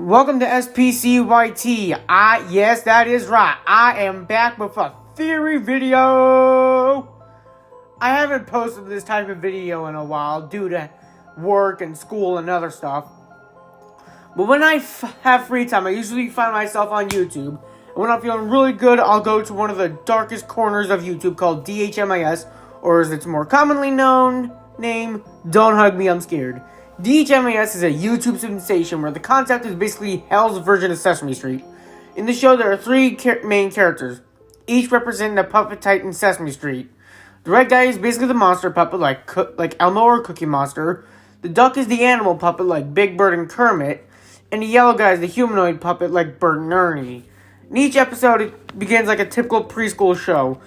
Welcome to SPCYT. Yes, that is right. I am back with a theory video. I haven't posted this type of video in a while due to work and school and other stuff. But when I have free time, I usually find myself on YouTube. And when I'm feeling really good, I'll go to one of the darkest corners of YouTube called DHMIS, or as it's more commonly known, name, Don't Hug Me, I'm Scared. DHMIS is a YouTube sensation where the concept is basically Hell's version of Sesame Street. In the show, there are three main characters, each representing a puppet type in Sesame Street. The red guy is basically the monster puppet like Elmo or Cookie Monster. The duck is the animal puppet like Big Bird and Kermit. And the yellow guy is the humanoid puppet like Bert and Ernie. In each episode, it begins like a typical preschool show.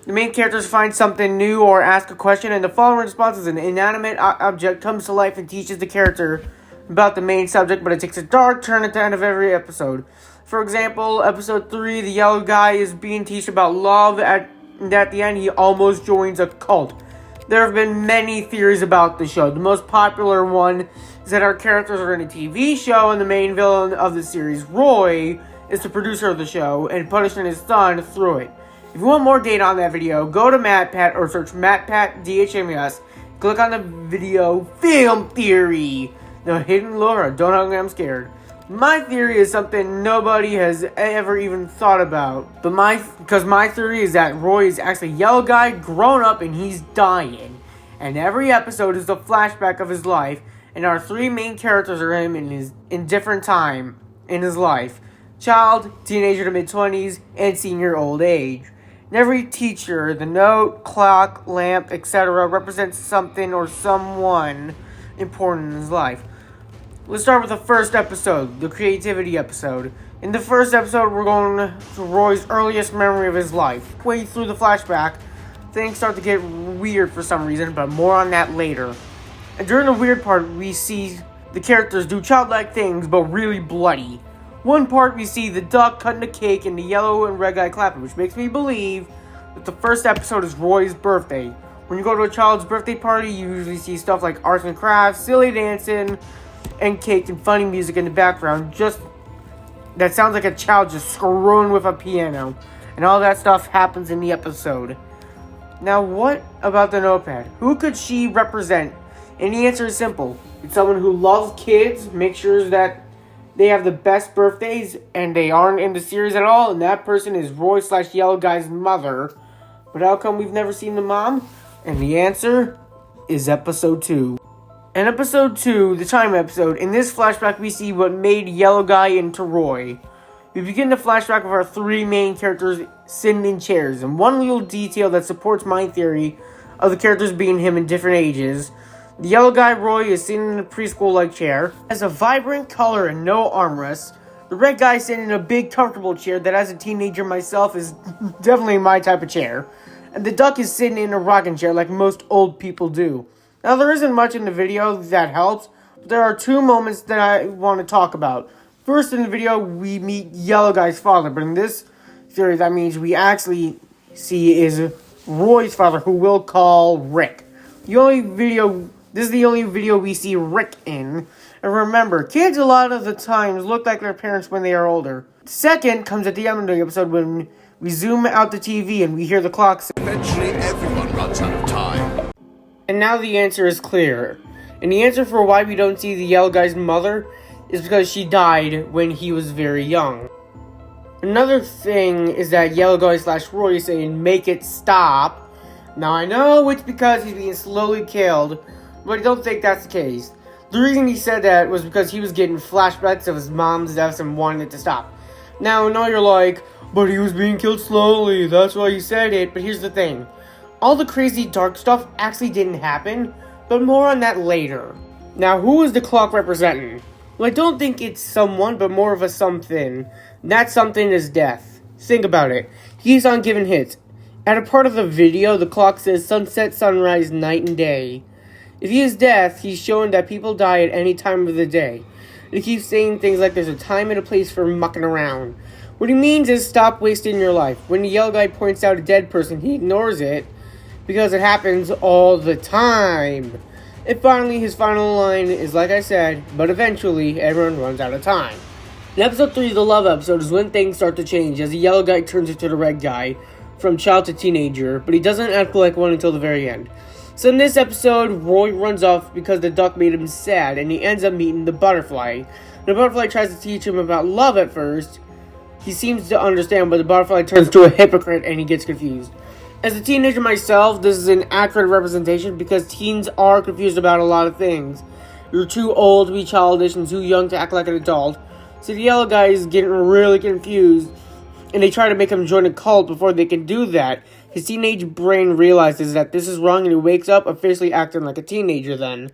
The main characters find something new or ask a question, and the following response is an inanimate object comes to life and teaches the character about the main subject, but it takes a dark turn at the end of every episode. For example, episode 3, the yellow guy is being taught about love, and at the end, he almost joins a cult. There have been many theories about the show. The most popular one is that our characters are in a TV show, and the main villain of the series, Roy, is the producer of the show and punishing his son through it. If you want more data on that video, go to MatPat or search MatPat DHMS. Click on the video Film Theory. The hidden lore, Don't Hug Me, I'm Scared. My theory is something nobody has ever even thought about. Because my theory is that Roy is actually a yellow guy grown up and he's dying. And every episode is a flashback of his life. And our three main characters are him in different time in his life. Child, teenager to mid-20s, and senior old age. In every teacher, the note, clock, lamp, etc. represents something or someone important in his life. Let's start with the first episode, the creativity episode. In the first episode, we're going to Roy's earliest memory of his life. Way through the flashback, things start to get weird for some reason, but more on that later. And during the weird part, we see the characters do childlike things, but really bloody. One part, we see the duck cutting a cake and the yellow and red guy clapping, which makes me believe that the first episode is Roy's birthday. When you go to a child's birthday party, you usually see stuff like arts and crafts, silly dancing, and cake and funny music in the background. That sounds like a child just screwing with a piano. And all that stuff happens in the episode. Now, what about the notepad? Who could she represent? And the answer is simple. It's someone who loves kids, makes sure that they have the best birthdays, and they aren't in the series at all, and that person is Roy/Yellow Guy's mother. But how come we've never seen the mom? And the answer is episode 2. In episode 2, the time episode, in this flashback we see what made Yellow Guy into Roy. We begin the flashback with our three main characters sitting in chairs, and one little detail that supports my theory of the characters being him in different ages. The yellow guy, Roy, is sitting in a preschool-like chair, has a vibrant color and no armrests. The red guy is sitting in a big, comfortable chair that, as a teenager myself, is definitely my type of chair. And the duck is sitting in a rocking chair like most old people do. Now, there isn't much in the video that helps, but there are two moments that I want to talk about. First, in the video, we meet Yellow Guy's father, but in this theory, that means we actually see is Roy's father, who we'll call Rick. This is the only video we see Rick in. And remember, kids a lot of the times look like their parents when they are older. Second comes at the end of the episode when we zoom out the TV and we hear the clock say, eventually everyone runs out of time. And now the answer is clear. And the answer for why we don't see the yellow guy's mother is because she died when he was very young. Another thing is that Yellow Guy/Roy is saying, make it stop. Now I know it's because he's being slowly killed, but I don't think that's the case. The reason he said that was because he was getting flashbacks of his mom's deaths and wanted it to stop. Now, I know you're like, but he was being killed slowly, that's why he said it. But here's the thing. All the crazy dark stuff actually didn't happen, but more on that later. Now, who is the clock representing? Well, I don't think it's someone, but more of a something. That something is death. Think about it. He keeps on giving hits. At a part of the video, the clock says sunset, sunrise, night and day. If he is death, he's showing that people die at any time of the day. And he keeps saying things like there's a time and a place for mucking around. What he means is stop wasting your life. When the yellow guy points out a dead person, he ignores it because it happens all the time. And finally, his final line is like I said, but eventually everyone runs out of time. In episode 3, the love episode, is when things start to change as the yellow guy turns into the red guy, from child to teenager, but he doesn't act like one until the very end. So in this episode, Roy runs off because the duck made him sad, and he ends up meeting the butterfly. The butterfly tries to teach him about love at first. He seems to understand, but the butterfly turns to a hypocrite and he gets confused. As a teenager myself, this is an accurate representation because teens are confused about a lot of things. You're too old to be childish and too young to act like an adult. So the yellow guy is getting really confused, and they try to make him join a cult before they can do that. His teenage brain realizes that this is wrong and he wakes up officially acting like a teenager then.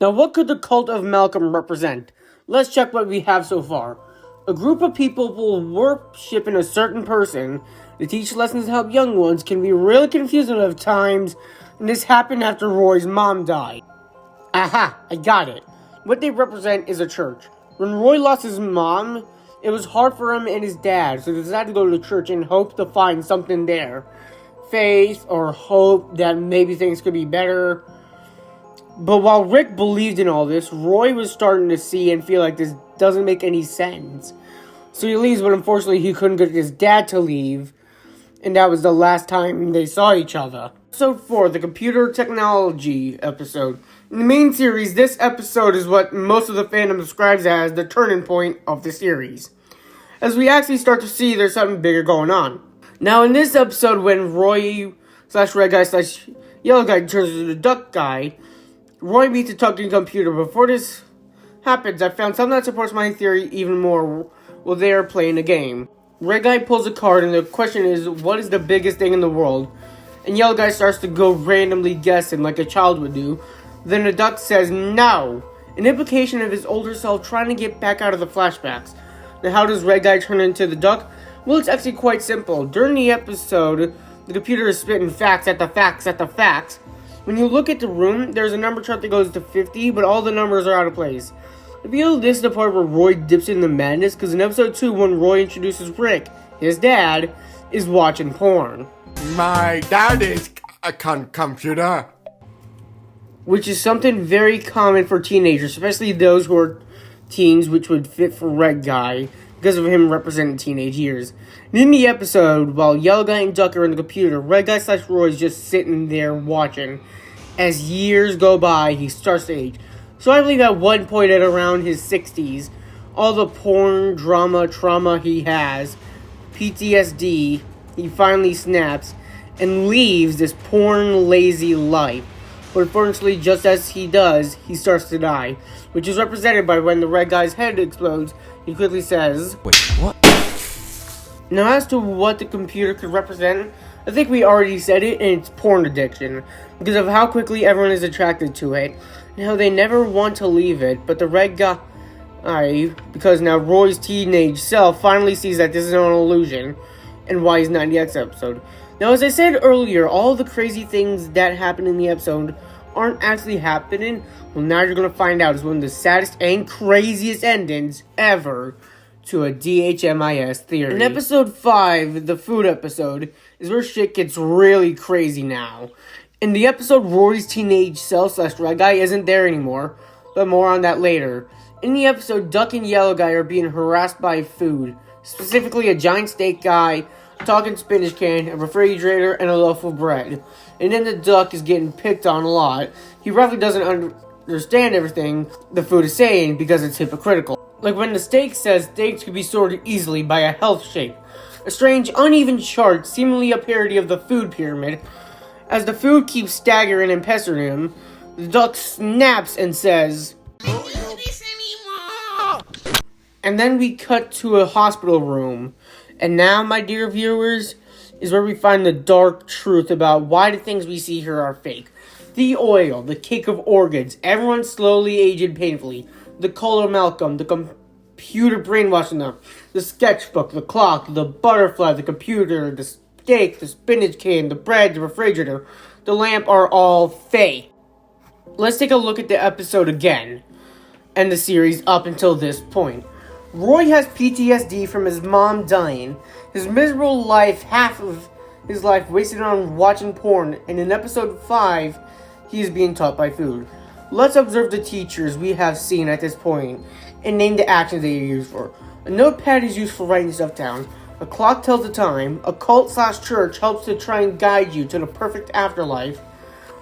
Now what could the cult of Malcolm represent? Let's check what we have so far. A group of people will worship a certain person. They teach lessons to help young ones, can be really confusing at times, and this happened after Roy's mom died. Aha, I got it. What they represent is a church. When Roy lost his mom, it was hard for him and his dad, so they decided to go to the church and hope to find something there. Faith or hope that maybe things could be better. But while Rick believed in all this, Roy was starting to see and feel like this doesn't make any sense. So he leaves, but unfortunately he couldn't get his dad to leave. And that was the last time they saw each other. Episode 4, the computer technology episode. In the main series, this episode is what most of the fandom describes as the turning point of the series, as we actually start to see there's something bigger going on. Now in this episode, when Roy / red guy / yellow guy turns into the duck guy, Roy meets a talking computer. Before this happens, I found something that supports my theory even more while they are playing a game. Red guy pulls a card and the question is, what is the biggest thing in the world? And yellow guy starts to go randomly guessing like a child would do. Then the duck says no, an implication of his older self trying to get back out of the flashbacks. Now how does red guy turn into the duck? Well, it's actually quite simple. During the episode, the computer is spitting facts at the facts. When you look at the room, there's a number chart that goes to 50, but all the numbers are out of place. I feel this is the part where Roy dips into madness, because in episode 2, when Roy introduces Rick, his dad, is watching porn. My dad is a computer. Which is something very common for teenagers, especially those who are teens, which would fit for Red Guy, because of him representing teenage years. And in the episode, while Yellow Guy and Duck are on the computer, Red Guy / Roy is just sitting there watching. As years go by, he starts to age. So I believe at one point at around his 60s, all the porn, drama, trauma he has, PTSD, he finally snaps and leaves this porn lazy life. But unfortunately, just as he does, he starts to die, which is represented by when the red guy's head explodes, he quickly says, Wait, what? Now as to what the computer could represent, I think we already said it, and it's porn addiction, because of how quickly everyone is attracted to it, and how they never want to leave it, but the red guy, because now Roy's teenage self finally sees that this is an illusion, and why he's not in the next episode. Now, as I said earlier, all the crazy things that happen in the episode aren't actually happening. Well, now you're going to find out. It's one of the saddest and craziest endings ever to a DHMIS theory. In episode 5, the food episode, is where shit gets really crazy now. In the episode, Rory's teenage self / red guy isn't there anymore, but more on that later. In the episode, Duck and Yellow Guy are being harassed by food, specifically a giant steak guy, a talking spinach can, a refrigerator, and a loaf of bread. And then the duck is getting picked on a lot. He roughly doesn't understand everything the food is saying because it's hypocritical. Like when the steak says steaks could be sorted easily by a health shape. A strange, uneven chart, seemingly a parody of the food pyramid. As the food keeps staggering and pestering him, the duck snaps and says, "I don't do this anymore." And then we cut to a hospital room. And now, my dear viewers, is where we find the dark truth about why the things we see here are fake. The oil, the cake of organs, everyone slowly aging painfully. The color Malcolm, the computer brainwashing them, the sketchbook, the clock, the butterfly, the computer, the steak, the spinach can, the bread, the refrigerator, the lamp are all fake. Let's take a look at the episode again, and the series up until this point. Roy has PTSD from his mom dying, his miserable life, half of his life wasted on watching porn, and in episode 5, he is being taught by food. Let's observe the teachers we have seen at this point, and name the actions they are used for. A notepad is used for writing stuff down. A clock tells the time. A cult/church helps to try and guide you to the perfect afterlife.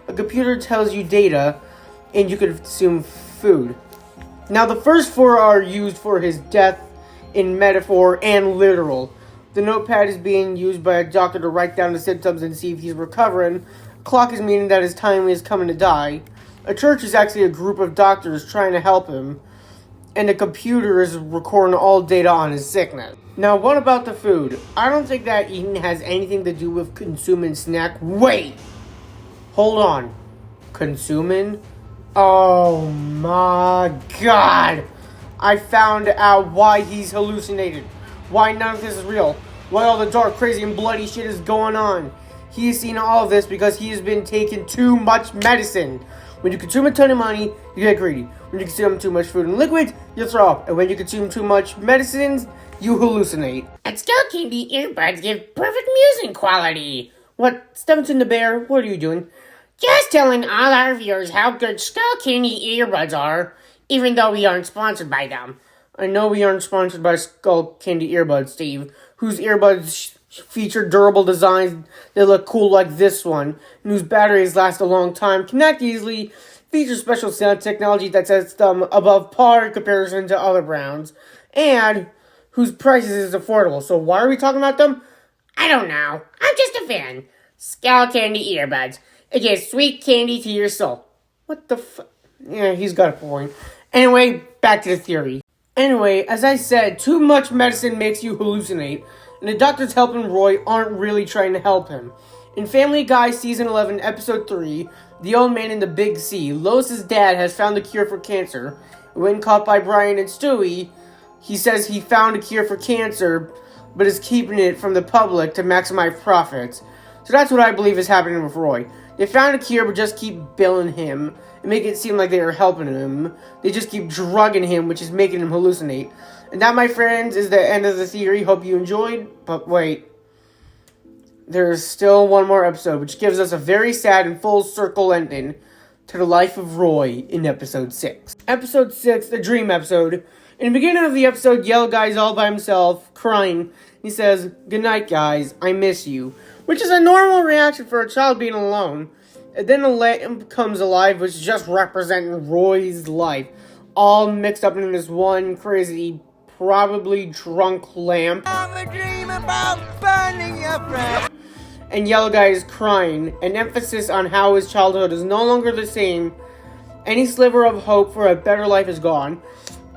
A computer tells you data, and you consume food. Now, the first four are used for his death in metaphor and literal. The notepad is being used by a doctor to write down the symptoms and see if he's recovering. A clock is meaning that his time is coming to die. A church is actually a group of doctors trying to help him. And the computer is recording all data on his sickness. Now, what about the food? I don't think that eating has anything to do with consuming snack. Wait! Hold on. Consuming? Oh my god! I found out why he's hallucinated. Why none of this is real. Why all the dark, crazy, and bloody shit is going on. He has seen all of this because he has been taking too much medicine. When you consume a ton of money, you get greedy. When you consume too much food and liquid, you throw up. And when you consume too much medicines, you hallucinate. And Skull Candy earbuds give perfect music quality. What? Stumton the Bear, what are you doing? Just telling all our viewers how good Skull Candy earbuds are, even though we aren't sponsored by them. I know we aren't sponsored by Skull Candy earbuds, Steve, whose earbuds feature durable designs that look cool like this one, and whose batteries last a long time, connect easily, feature special sound technology that sets them above par in comparison to other brands, and whose prices is affordable. So why are we talking about them? I don't know. I'm just a fan. Skull Candy earbuds. It gives sweet candy to your soul. What the Yeah, he's got a point. Anyway, back to the theory. Anyway, as I said, too much medicine makes you hallucinate, and the doctors helping Roy aren't really trying to help him. In Family Guy Season 11, Episode 3, The Old Man in the Big Sea, Lois's dad has found a cure for cancer. When caught by Brian and Stewie, he says he found a cure for cancer, but is keeping it from the public to maximize profits. So that's what I believe is happening with Roy. They found a cure, but just keep billing him and make it seem like they are helping him. They just keep drugging him, which is making him hallucinate. And that, my friends, is the end of the theory. Hope you enjoyed. But wait. There's still one more episode, which gives us a very sad and full circle ending to the life of Roy in Episode 6. Episode 6, the dream episode. In the beginning of the episode, Yellow Guy's all by himself, crying. He says, "Good night, guys. I miss you." Which is a normal reaction for a child being alone. And then a lamp comes alive, which is just representing Roy's life. All mixed up in this one crazy, probably drunk lamp. I'm a dream about burning your breath. And Yellow Guy is crying, an emphasis on how his childhood is no longer the same. Any sliver of hope for a better life is gone.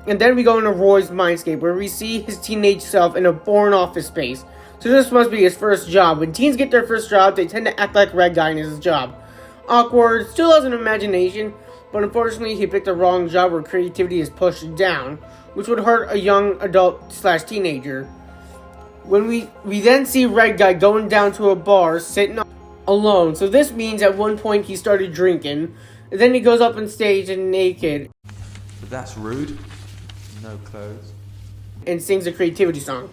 And then we go into Roy's mindscape, where we see his teenage self in a boring office space. So this must be his first job. When teens get their first job, they tend to act like Red Guy in his job. Awkward, still has an imagination, but unfortunately he picked the wrong job where creativity is pushed down, which would hurt a young adult/teenager. When we then see Red Guy going down to a bar, sitting alone. So this means at one point he started drinking, and then he goes up on stage and naked. But that's rude. No clothes. And sings a creativity song.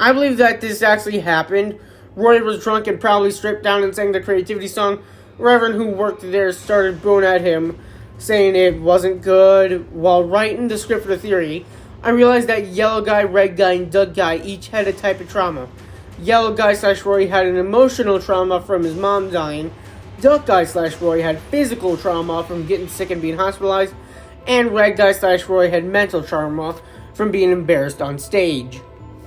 I believe that this actually happened. Roy was drunk and probably stripped down and sang the creativity song. Reverend who worked there started booing at him, saying it wasn't good. While writing the script for the theory, I realized that Yellow Guy, Red Guy, and Doug Guy each had a type of trauma. Yellow Guy/Roy had an emotional trauma from his mom dying. Doug Guy/Roy had physical trauma from getting sick and being hospitalized. And Red Guy/Roy had mental trauma from being embarrassed on stage.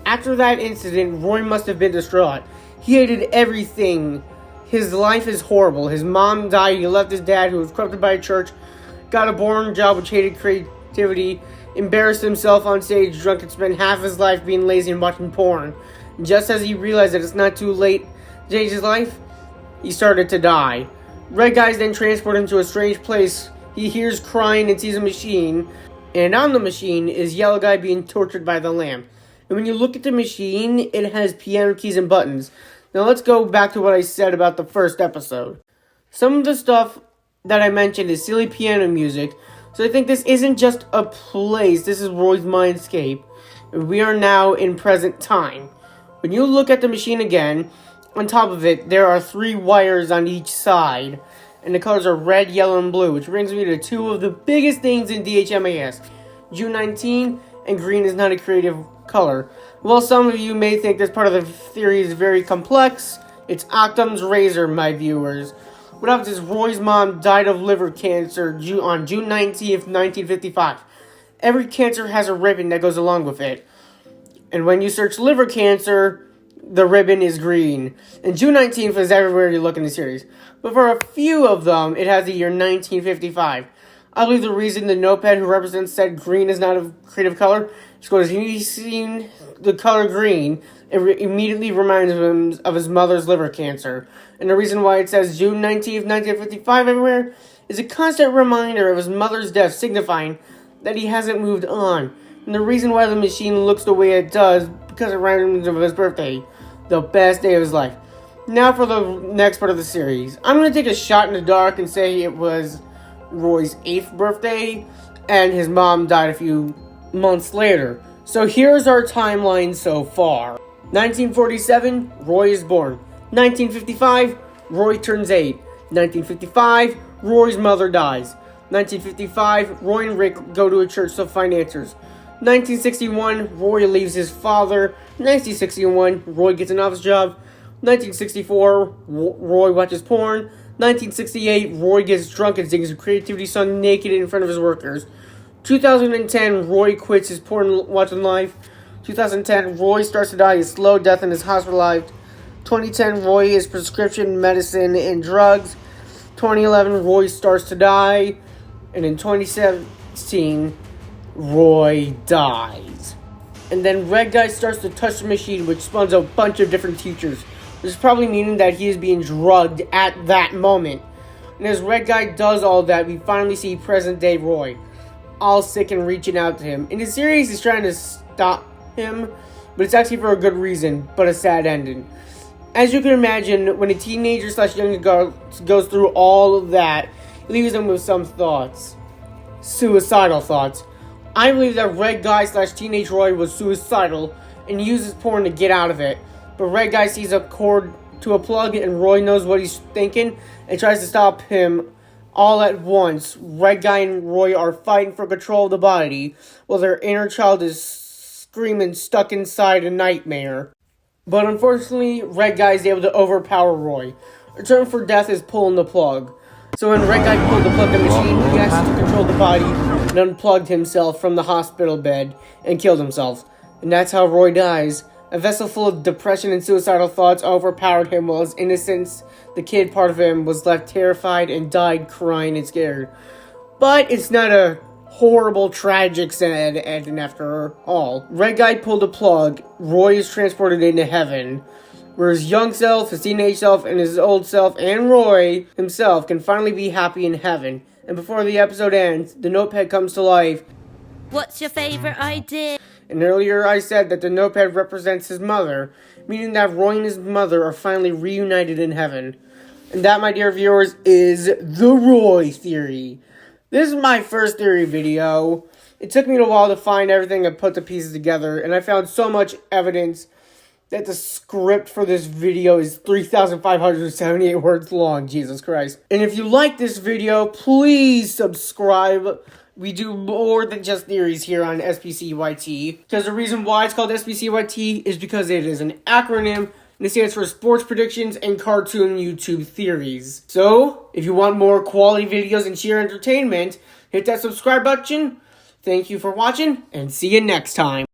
After that incident, Roy must have been distraught. He hated everything. His life is horrible. His mom died. He left his dad, who was corrupted by a church, got a boring job which hated creativity, embarrassed himself on stage drunk, and spent half his life being lazy and watching porn. Just as he realized that it's not too late to change his life, he started to die. Red Guys then transport him to a strange place. He hears crying and sees a machine, and on the machine is Yellow Guy being tortured by the lamp. And when you look at the machine, it has piano keys and buttons. Now let's go back to what I said about the first episode. Some of the stuff that I mentioned is silly piano music, so I think this isn't just a place, this is Roy's mindscape. We are now in present time. When you look at the machine again, on top of it, there are 3 wires on each side, and the colors are red, yellow, and blue, which brings me to 2 of the biggest things in DHMAS. June 19, and green is not a creative color. While some of you may think this part of the theory is very complex, it's Occam's razor, my viewers. What happens is Roy's mom died of liver cancer on June 19th, 1955. Every cancer has a ribbon that goes along with it. And when you search liver cancer, the ribbon is green. And June 19th is everywhere you look in the series. But for a few of them, it has the year 1955. I believe the reason the notepad who represents said green is not a creative color is because he's seen the color green, it immediately reminds him of his mother's liver cancer. And the reason why it says June 19th, 1955 everywhere is a constant reminder of his mother's death, signifying that he hasn't moved on. And the reason why the machine looks the way it does, because it reminds him of his birthday, the best day of his life. Now for the next part of the series. I'm going to take a shot in the dark and say it was Roy's 8th birthday, and his mom died a few months later. So here's our timeline so far. 1947, Roy is born. 1955, Roy turns 8. 1955, Roy's mother dies. 1955, Roy and Rick go to a church to find answers. 1961, Roy leaves his father. 1961, Roy gets an office job. 1964, Roy watches porn. 1968, Roy gets drunk and sings a creativity song naked in front of his workers. 2010, Roy quits his porn watching life. 2010, Roy starts to die a slow death and is hospitalized. 2010, Roy is prescription medicine and drugs. 2011, Roy starts to die. And in 2017, Roy dies. And then Red Guy starts to touch the machine, which spawns a bunch of different teachers. This is probably meaning that he is being drugged at that moment. And as Red Guy does all that, we finally see present-day Roy, all sick and reaching out to him. In the series, he's trying to stop him, but it's actually for a good reason, but a sad ending. As you can imagine, when a teenager / young adult goes through all of that, it leaves them with some thoughts. Suicidal thoughts. I believe that Red Guy / Teenage Roy was suicidal and uses porn to get out of it. But Red Guy sees a cord to a plug and Roy knows what he's thinking and tries to stop him all at once. Red Guy and Roy are fighting for control of the body while their inner child is screaming stuck inside a nightmare. But unfortunately, Red Guy is able to overpower Roy. A term for death is pulling the plug. So when Red Guy pulled the plug the machine, he asked to control the body and unplugged himself from the hospital bed and killed himself. And that's how Roy dies. A vessel full of depression and suicidal thoughts overpowered him while his innocence, the kid part of him, was left terrified and died crying and scared. But it's not a horrible, tragic, sad ending after all. Red Guy pulled the plug, Roy is transported into heaven, where his young self, his teenage self, and his old self, and Roy himself can finally be happy in heaven. And before the episode ends, the notepad comes to life. What's your favorite idea? And earlier I said that the notepad represents his mother, meaning that Roy and his mother are finally reunited in heaven. And that, my dear viewers, is the Roy theory. This is my first theory video. It took me a while to find everything and put the pieces together, and I found so much evidence that the script for this video is 3,578 words long. Jesus Christ. And if you like this video, please subscribe. We do more than just theories here on SPCYT. Because the reason why it's called SPCYT is because it is an acronym and it stands for Sports Predictions and Cartoon YouTube Theories. So, if you want more quality videos and sheer entertainment, hit that subscribe button. Thank you for watching and see you next time.